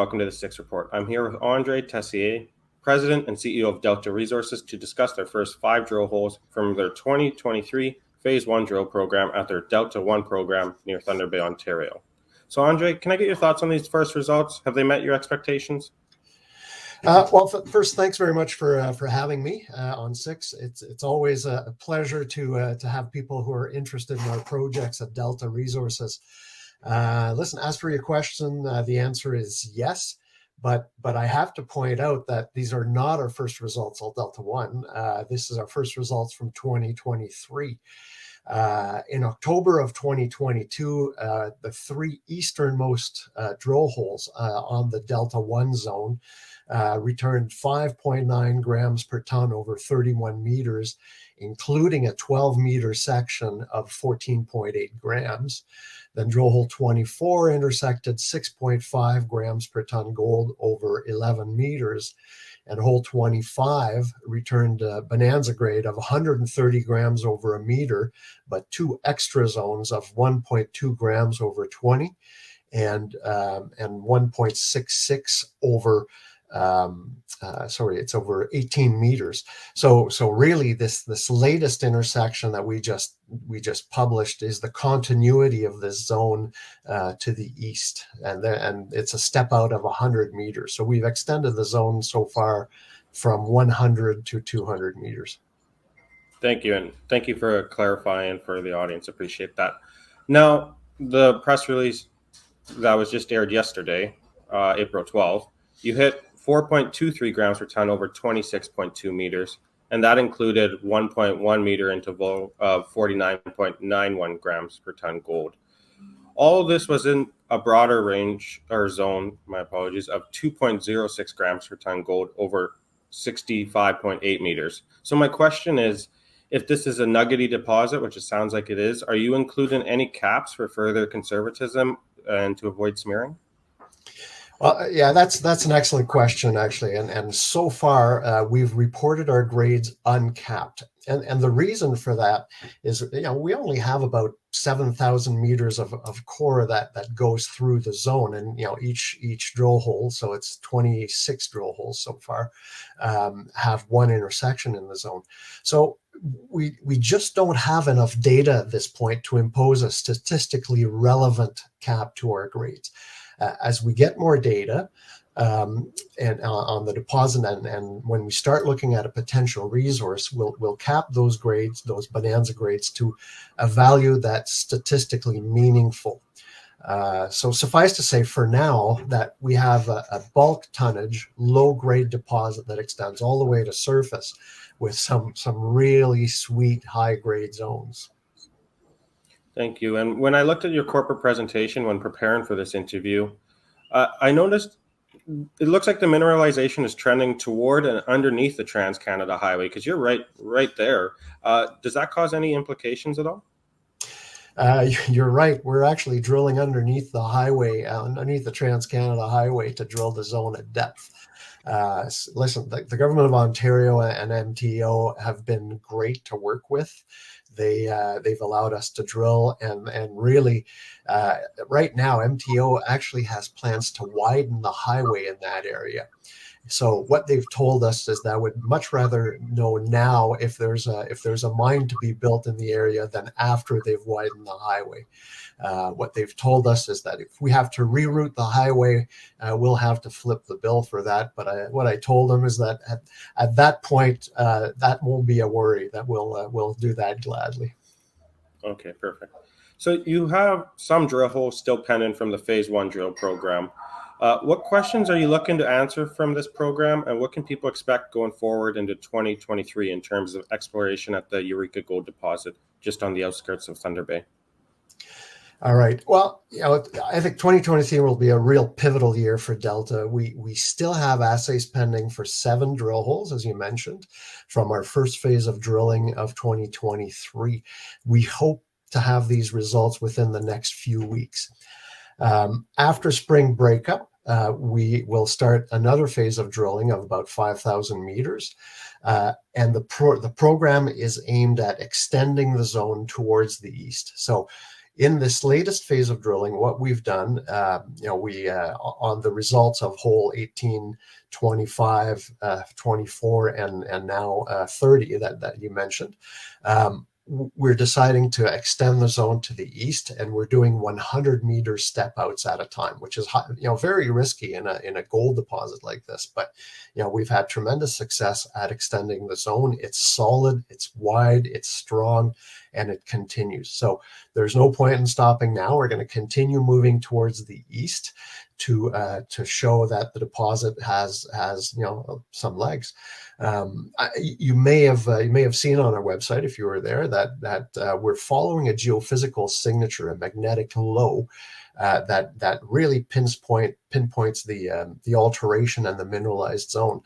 welcome to the Six Report. I'm here with Andre Tessier, President and CEO of Delta Resources, to discuss their first 5 drill holes from their 2023 Phase 1 drill program at their Delta 1 program near Thunder Bay, Ontario. So Andre, can I get your thoughts on these first results? Have they met your expectations? First, thanks very much for having me on Six. It's always a pleasure to have people who are interested in our projects at Delta Resources. Listen, as for your question, the answer is yes, but I have to point out that these are not our first results on Delta 1. This is our first results from 2023. In October of 2022, the 3 easternmost drill holes on the Delta 1 zone returned 5.9 grams per ton over 31 meters, including a 12-meter section of 14.8 grams. Then drill hole 24 intersected 6.5 grams per ton gold over 11 meters. And hole 25 returned a bonanza grade of 130 grams over a meter, but 2 extra zones of 1.2 grams over 20 and 1.66 over it's over 18 meters. So really this latest intersection that we just published is the continuity of this zone to the east, and it's a step out of 100 meters. So we've extended the zone so far from 100 to 200 meters. Thank you, and thank you for clarifying for the audience. Appreciate that. Now, the press release that was just aired yesterday, April 12th, you hit 4.23 grams per ton over 26.2 meters, and that included 1.1 meter interval of 49.91 grams per ton gold. All of this was in a broader range or zone, my apologies, of 2.06 grams per ton gold over 65.8 meters. So my question is, if this is a nuggety deposit, which it sounds like it is, are you including any caps for further conservatism and to avoid smearing? Well, yeah, that's an excellent question, actually. And so far, we've reported our grades uncapped. And the reason for that is, we only have about 7,000 meters of core that goes through the zone. And, each drill hole, so it's 26 drill holes so far, have one intersection in the zone. So we just don't have enough data at this point to impose a statistically relevant cap to our grades. As we get more data and on the deposit, and when we start looking at a potential resource, we'll cap those grades, those bonanza grades, to a value that's statistically meaningful. So suffice to say, for now, that we have a bulk tonnage, low-grade deposit that extends all the way to surface with some really sweet high-grade zones. Thank you. And when I looked at your corporate presentation when preparing for this interview, I noticed it looks like the mineralization is trending toward and underneath the TransCanada Highway, because you're right there. Does that cause any implications at all? You're right. We're actually drilling underneath the highway, underneath the TransCanada Highway, to drill the zone at depth. Listen, the government of Ontario and MTO have been great to work with. They've allowed us to drill, and really right now MTO actually has plans to widen the highway in that area. So what they've told us is that would much rather know now if there's a mine to be built in the area than after they've widened the highway. What they've told us is that if we have to reroute the highway, we'll have to flip the bill for that. But what I told them is that at that point, that won't be a worry. That we'll do that gladly. Okay, perfect. So you have some drill holes still pending from the Phase 1 drill program. What questions are you looking to answer from this program, and what can people expect going forward into 2023 in terms of exploration at the Eureka Gold Deposit just on the outskirts of Thunder Bay? All right. Well, I think 2023 will be a real pivotal year for Delta. We still have assays pending for 7 drill holes, as you mentioned, from our first phase of drilling of 2023. We hope to have these results within the next few weeks. After spring breakup, we will start another phase of drilling of about 5,000 meters. And the program is aimed at extending the zone towards the east. So In this latest phase of drilling, what we've done, we on the results of hole 18, 25, 24, and now 30 that you mentioned, we're deciding to extend the zone to the east, and we're doing 100-meter step outs at a time, which is very risky in a gold deposit like this. But we've had tremendous success at extending the zone. It's solid, it's wide, it's strong, and it continues. So there's no point in stopping now. We're going to continue moving towards the east to show that the deposit has some legs. You may have seen on our website, if you were there, that we're following a geophysical signature, a magnetic low, that really pinpoints the alteration and the mineralized zone.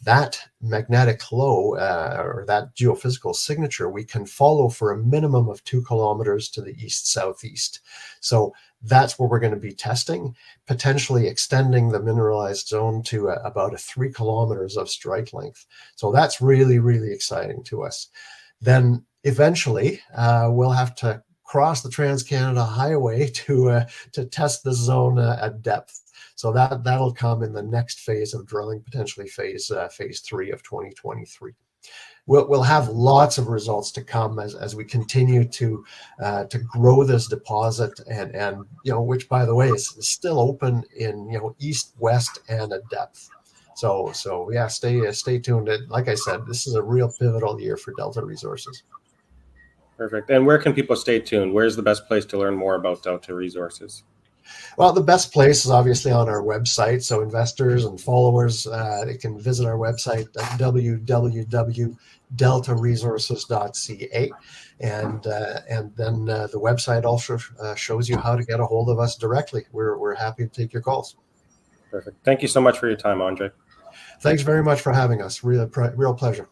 That magnetic low or that geophysical signature we can follow for a minimum of 2 kilometers to the east-southeast. So that's what we're going to be testing, potentially extending the mineralized zone to about 3 kilometers of strike length. So that's really, really exciting to us. Then eventually we'll have to cross the TransCanada Highway to test the zone at depth. So that'll come in the next phase of drilling, potentially phase 3 of 2023. We'll have lots of results to come as we continue to grow this deposit, and which, by the way, is still open in east, west, and at depth. So yeah, stay tuned. Like I said, this is a real pivotal year for Delta Resources. Perfect. And where can people stay tuned? Where's the best place to learn more about Delta Resources? Well, the best place is obviously on our website. So investors and followers, they can visit our website at www.deltaresources.ca. And then the website also shows you how to get a hold of us directly. We're happy to take your calls. Perfect. Thank you so much for your time, Andre. Thanks very much for having us. Real pleasure.